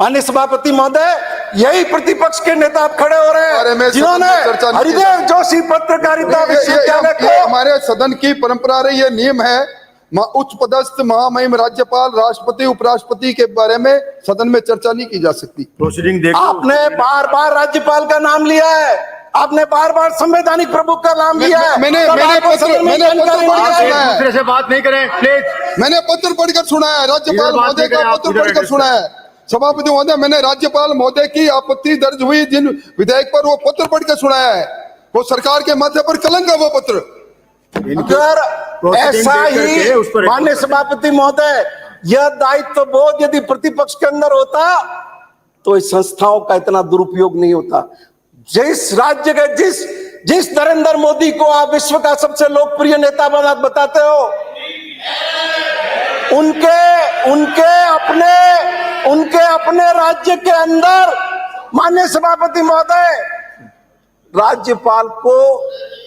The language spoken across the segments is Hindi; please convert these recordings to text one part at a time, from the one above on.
माननीय सभापति महोदय, यही प्रतिपक्ष के नेता आप खड़े हो रहे हैं जिन्होंने हरिदेव जोशी पत्रकारिता विश्वविद्यालय को, हमारे सदन की परंपरा रही है, नियम है, उच्च पदस्थ महामहिम राज्यपाल, राष्ट्रपति, उपराष्ट्रपति के बारे में सदन में चर्चा नहीं की जा सकती। प्रोसीडिंग देखो। आपने बार बार राज्यपाल का नाम लिया है, आपने बार बार संवैधानिक प्रमुख का नाम लिया है। मैंने दूसरे से बात नहीं करें प्लीज। मैंने पत्र पढ़कर सुना है, राज्यपाल महोदय का पत्र पढ़कर सुना है। सभापति महोदय, मैंने राज्यपाल महोदय की आपत्ति दर्ज हुई जिन विधेयक पर वो पत्र पढ़कर सुनाया है, वो सरकार के माथे पर कलंक है वो पत्र। अगर ऐसा ही माननीय सभापति महोदय, यह दायित्व बोध यदि प्रतिपक्ष के अंदर होता तो इस संस्थाओं का इतना दुरुपयोग नहीं होता। जिस राज्य के जिस नरेंद्र मोदी को आप विश्व का सबसे लोकप्रिय नेता बताते हो, उनके अपने राज्य के अंदर माननीय सभापति महोदय, राज्यपाल को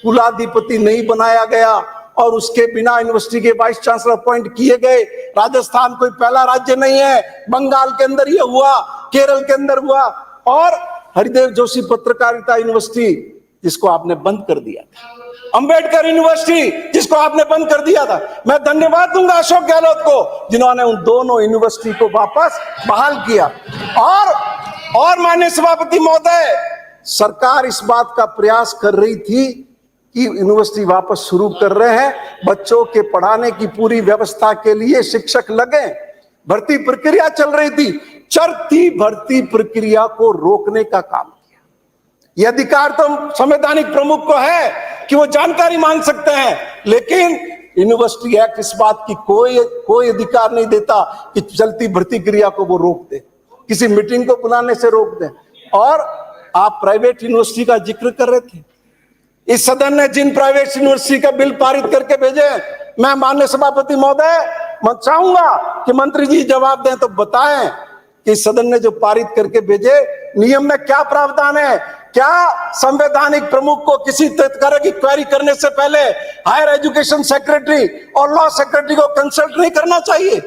कुलाधिपति नहीं बनाया गया और उसके बिना यूनिवर्सिटी के वाइस चांसलर अपॉइंट किए गए। राजस्थान कोई पहला राज्य नहीं है, बंगाल के अंदर ये हुआ, केरल के अंदर हुआ, और हरिदेव जोशी पत्रकारिता यूनिवर्सिटी जिसको आपने बंद कर दिया था, अंबेडकर यूनिवर्सिटी जिसको आपने बंद कर दिया था। मैं धन्यवाद दूंगा अशोक गहलोत को जिन्होंने उन दोनों यूनिवर्सिटी को वापस बहाल किया। और माननीय सभापति महोदय, सरकार इस बात का प्रयास कर रही थी कि यूनिवर्सिटी वापस शुरू कर रहे हैं, बच्चों के पढ़ाने की पूरी व्यवस्था के लिए शिक्षक लगे, भर्ती प्रक्रिया चल रही थी, चलती भर्ती प्रक्रिया को रोकने का काम किया। यह अधिकार तो संवैधानिक प्रमुख को है कि वो जानकारी मांग सकते हैं, लेकिन यूनिवर्सिटी एक्ट इस बात की कोई अधिकार नहीं देता कि चलती भर्ती क्रिया को वो रोक दे, किसी मीटिंग को बुलाने से रोक दे। और आप प्राइवेट यूनिवर्सिटी का जिक्र कर रहे थे, इस सदन ने जिन प्राइवेट यूनिवर्सिटी का बिल पारित करके भेजे, मैं माननीय सभापति महोदय मैं चाहूंगा कि मंत्री जी जवाब दें तो बताएं कि सदन ने जो पारित करके भेजे, नियम में क्या प्रावधान है? क्या संवैधानिक प्रमुख को किसी तरह की क्वेरी करने से पहले हायर एजुकेशन सेक्रेटरी और लॉ सेक्रेटरी को कंसल्ट नहीं करना चाहिए?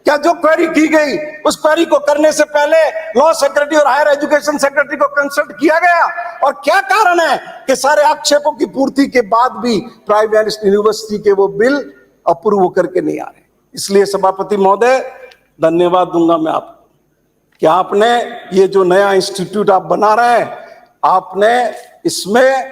क्या जो क्वेरी की गई उस क्वेरी को करने से पहले लॉ सेक्रेटरी और हायर एजुकेशन सेक्रेटरी को कंसल्ट किया गया? और क्या कारण है कि सारे आक्षेपों की पूर्ति के बाद भी प्राइवेट यूनिवर्सिटी के वो बिल अप्रूव करके नहीं आ रहे? इसलिए सभापति महोदय, धन्यवाद दूंगा मैं आपको कि आपने ये जो नया इंस्टीट्यूट आप बना रहे हैं, आपने इसमें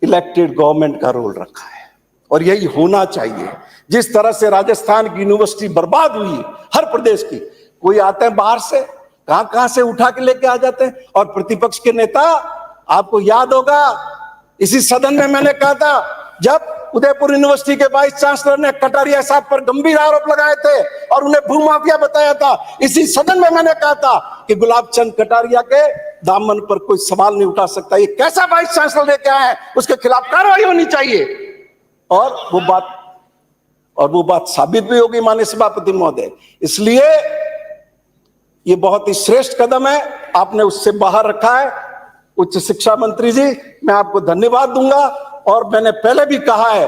इलेक्टेड गवर्नमेंट का रोल रखा है और यही होना चाहिए। जिस तरह से राजस्थान की यूनिवर्सिटी बर्बाद हुई, हर प्रदेश की, कोई आते हैं बाहर से, कहां से उठा के लेके आ जाते हैं। और प्रतिपक्ष के नेता, आपको याद होगा इसी सदन में मैंने कहा था, जब उदयपुर यूनिवर्सिटी के वाइस चांसलर ने कटारिया साहब पर गंभीर आरोप लगाए थे और उन्हें भूमाफिया बताया था, इसी सदन में मैंने कहा था कि गुलाब चंद कटारिया के दामन पर कोई सवाल नहीं उठा सकता। ये कैसा वाइस चांसलर लेके आया है, उसके खिलाफ कार्रवाई होनी चाहिए। और वो बात साबित भी होगी माननीय सभापति महोदय। इसलिए ये बहुत ही श्रेष्ठ कदम है, आपने उससे बाहर रखा है। उच्च शिक्षा मंत्री जी, मैं आपको धन्यवाद दूंगा और मैंने पहले भी कहा है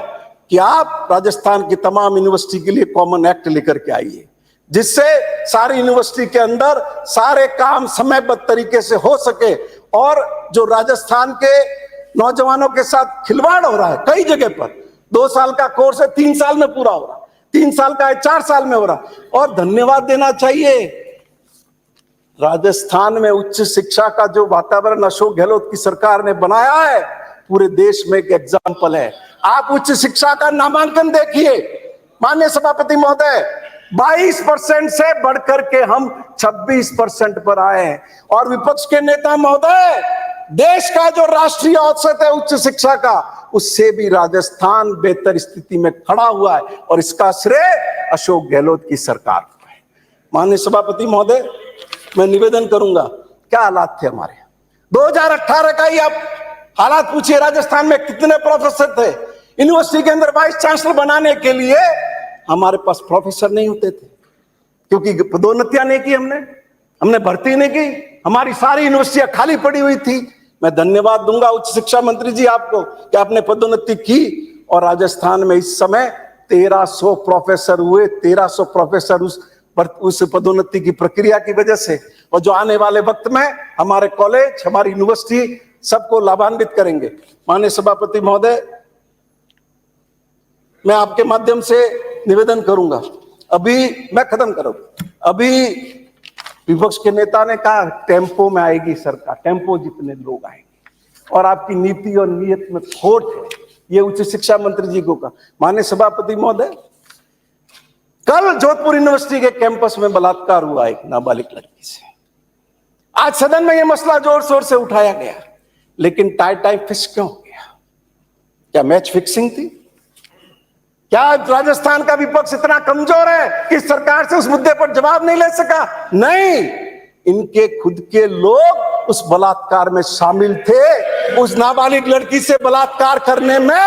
कि आप राजस्थान की तमाम यूनिवर्सिटी के लिए कॉमन एक्ट लेकर के आइए, जिससे सारी यूनिवर्सिटी के अंदर सारे काम समयबद्ध तरीके से हो सके। और जो राजस्थान के नौजवानों के साथ खिलवाड़ हो रहा है कई जगह पर, 2 साल का कोर्स है 3 साल में पूरा हो रहा, 3 साल का है 4 साल में हो रहा। और धन्यवाद देना चाहिए, राजस्थान में उच्च शिक्षा का जो वातावरण अशोक गहलोत की सरकार ने बनाया है, पूरे देश में एक एग्जाम्पल है। आप उच्च शिक्षा का नामांकन देखिए माननीय सभापति महोदय, 22% से बढ़कर के हम 26% पर आए हैं। और विपक्ष के नेता महोदय, देश का जो राष्ट्रीय औसत है उच्च शिक्षा का, उससे भी राजस्थान बेहतर स्थिति में खड़ा हुआ है और इसका श्रेय अशोक गहलोत की सरकार को है। माननीय सभापति महोदय, मैं निवेदन करूंगा, क्या हालात थे हमारे 2018 का ही आप हालात पूछिए। राजस्थान में कितने प्रोफेसर थे? यूनिवर्सिटी के अंदर वाइस चांसलर बनाने के लिए हमारे पास प्रोफेसर नहीं होते थे, क्योंकि पदोन्नतियां नहीं की, हमने भर्ती नहीं की, हमारी सारी यूनिवर्सिटियां खाली पड़ी हुई थी। मैं धन्यवाद दूंगा उच्च शिक्षा मंत्री जी आपको कि आपने पदोन्नति की और राजस्थान में इस समय 1300 प्रोफेसर हुए। 1300 प्रोफेसर उस पर उस पदोन्नति की प्रक्रिया की वजह से, और जो आने वाले वक्त में हमारे कॉलेज, हमारी यूनिवर्सिटी सबको लाभान्वित करेंगे। माननीय सभापति महोदय, मैं आपके माध्यम से निवेदन करूंगा, अभी मैं खत्म करूं, अभी विपक्ष के नेता ने कहा टेम्पो में आएगी सरकार, टेम्पो जितने लोग आएंगे, और आपकी नीति और नीयत में खोट है, ये उच्च शिक्षा मंत्री जी को कहा। माननीय सभापति महोदय, कल जोधपुर यूनिवर्सिटी के कैंपस में बलात्कार हुआ एक नाबालिग लड़की से। आज सदन में यह मसला जोर शोर से उठाया गया, लेकिन टाई फिक्स क्यों हो गया? क्या मैच फिक्सिंग थी? क्या राजस्थान का विपक्ष इतना कमजोर है कि सरकार से उस मुद्दे पर जवाब नहीं ले सका? नहीं, इनके खुद के लोग उस बलात्कार में शामिल थे। उस नाबालिग लड़की से बलात्कार करने में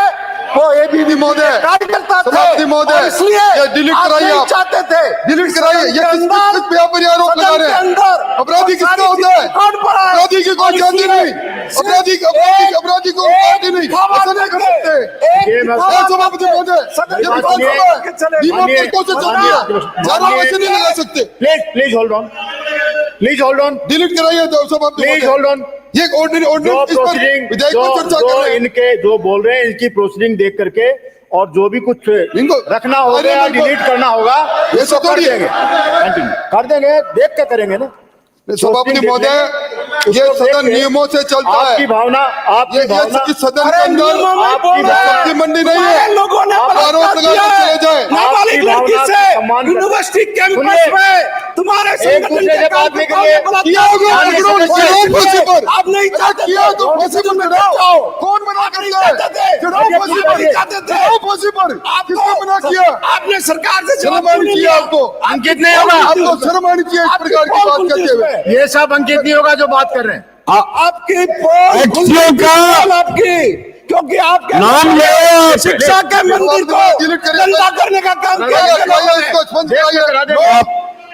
वो एबीवी महोदय कार्यकर्ता थे, महोदय, इसलिए ये डिलीट कराइए, आप चाहते थे, डिलीट कराइए। ये किस पे आप आरोप लगा रहे हैं? अपराधी किसका होता है? अपराधी की कोई जाति नहीं, अपराधी को पार्टी नहीं, ऐसा नहीं कर सकते। सभापति महोदय, ये विधानसभा से चल रहा है, जाना वैसे नहीं लगा सकते। Please hold on, please hold on, delete कराइए सभापति, प्लीज होल्ड ऑन। ये ऑर्डिनेंस विधायक पर चर्चा कर रहे हैं। इनके जो बोल रहे हैं, इनकी प्रोसीडिंग देख करके और जो भी कुछ रखना होगा या डिलीट करना होगा, ये सब कर देंगे, कर देंगे, देख के करेंगे ना सभापति महोदय। ये सदन नियमों से चलता है। आपकी भावना, आपकी भावना, सदन के अंदर आपकी मंडी नहीं है, लोगों ने आरोप लगा के चले जाए। नाबालिग लड़की से यूनिवर्सिटी कैंपस में तुम्हारे संगठन के किया होगा, आप नहीं चाहते किया तो फांसी पर चढ़ाओ। कौन मना करता है? चढ़ाओ फांसी पर, चढ़ाओ फांसी पर। किसने मना किया? आपने सरकार से शर्म आनी चाहिए आपको। अंकित नहीं होगा, आपको शर्म आनी चाहिए इस प्रकार की बात करते हुए। ये सब अंकित नहीं होगा जो बात कर रहे हैं। आपकी आपकी, क्योंकि आपके नाम ले, शिक्षा के मंदिर को गंदा करने का काम किया।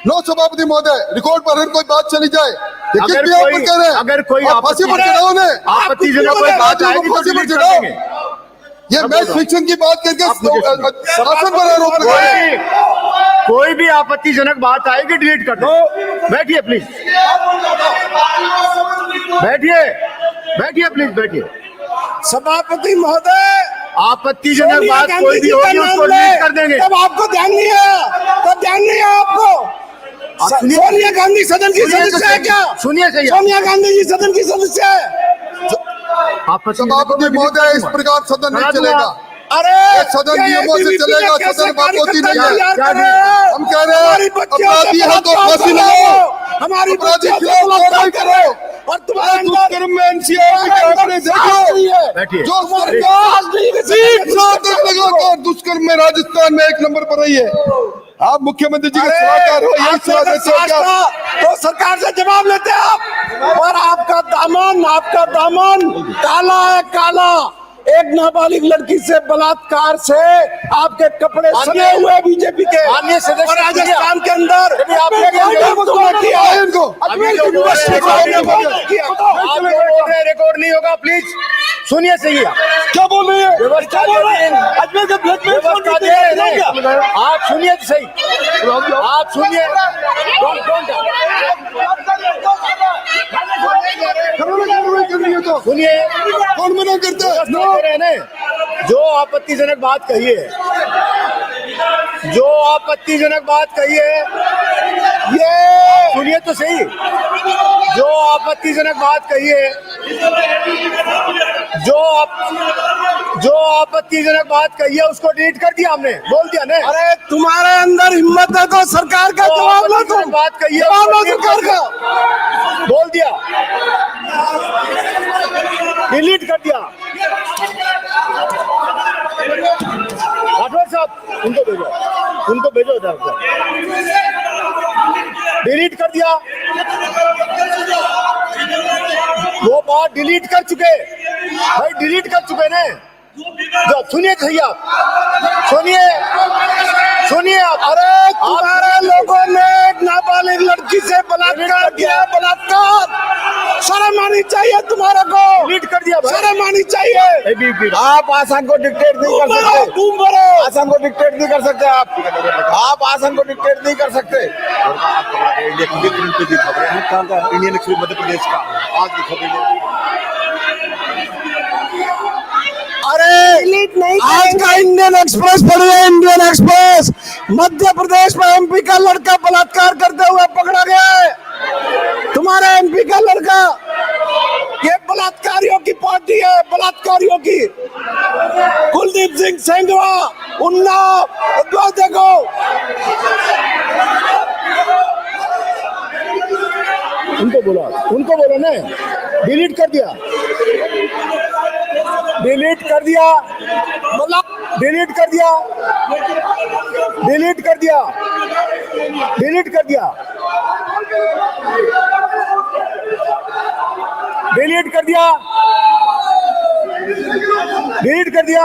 नो सभापति महोदय, रिकॉर्ड पर हर कोई बात चली जाए। अगर कोई फांसी पर चढ़ाओ ने, आपत्तिजनक कोई बात आएगी तो फांसी पर डिलीट कर चढ़ाओ। देंगे। ये मैच फिक्सिंग की बात करके शासन पर आरोप लगा रहे हैं। कोई भी आपत्तिजनक बात आएगी डिलीट कर दो। बैठिए प्लीज, बैठिए, बैठिए प्लीज, बैठिए। सभापति महोदय, आपत्तिजनक बात कोई भी होगी उसको डिलीट कर देंगे। तब आपको ध्यान नहीं है, तब ध्यान नहीं है आपको। सोनिया गांधी सदन की सदस्य है क्या? सुनिए सही, सोनिया गांधी जी सदन की सदस्य है। सभापति महोदय, इस प्रकार सदन नहीं चलेगा। अरे सदन नियमों से चलेगा, सदन बातों नहीं है। हम कह रहे हैं अपराधी है तो फांसी लगाओ, हमारी अपराधी खिलाफ कार्रवाई करो। और तुम्हारे दुष्कर्म में एनसीआर आपने देखो, जो सरकार 20 साल तक लगातार दुष्कर्म में राजस्थान में 1 नंबर पर रही है। आप मुख्यमंत्री जी के सलाहकार हो, यही सलाह देते हो क्या? तो सरकार से जवाब लेते हैं आप, और आपका दामन काला है, काला। एक नाबालिग लड़की से बलात्कार से आपके कपड़े सने हुए बीजेपी के राजस्थान के अंदर रिकॉर्ड नहीं होगा, प्लीज सुनिए सही। क्या बोल रही है? आप सुनिए सही, आप सुनिए। सुनिए, कौन मना करता है? जो आपत्तिजनक बात कही है, जो आपत्तिजनक बात कही है, ये सुनिए तो सही। जो आपत्तिजनक बात कही है, जो आपत्तिजनक बात कही है उसको डिलीट कर दिया हमने, बोल दिया ना। अरे तुम्हारे अंदर हिम्मत है तो सरकार का जवाब लो, तुम बात कही है, जवाब लो सरकार का, बोल दिया, डिलीट कर दिया। राठौर साहब उनको भेजो डिलीट कर दिया। वो बात डिलीट कर चुके भाई, डिलीट कर चुके ने। सुनिए सही, आप सुनिए आप। अरे तुम्हारे लोगों ने एक नाबालिग लड़की से बलात्कार किया, बलात्कार। शर्म आनी चाहिए तुम्हारे को, डिलीट कर दिया भाई। शर्म आनी चाहिए। आप आसान को डिक्टेट नहीं कर सकते, तुम बोलो आसान को डिक्टेट नहीं कर सकते आप आसान को डिक्टेट नहीं कर सकते। इंडियन एक्सप्रेस मध्य प्रदेश का आज की खबर। अरे डिलीट नहीं आज का इंडियन एक्सप्रेस पढ़िए, इंडियन एक्सप्रेस मध्य प्रदेश में एमपी का लड़का बलात्कार करते हुए पकड़ा गया है। तुम्हारा एमपी का लड़का, ये बलात्कारियों की पार्टी है, बलात्कारियों की। कुलदीप सिंह सेंगवा, उन्नाव, देखो उनको बोलो ना, डिलीट कर दिया, डिलीट कर दिया, डिलीट कर दिया, डिलीट कर दिया, डिलीट कर दिया, डिलीट कर दिया, डिलीट कर दिया।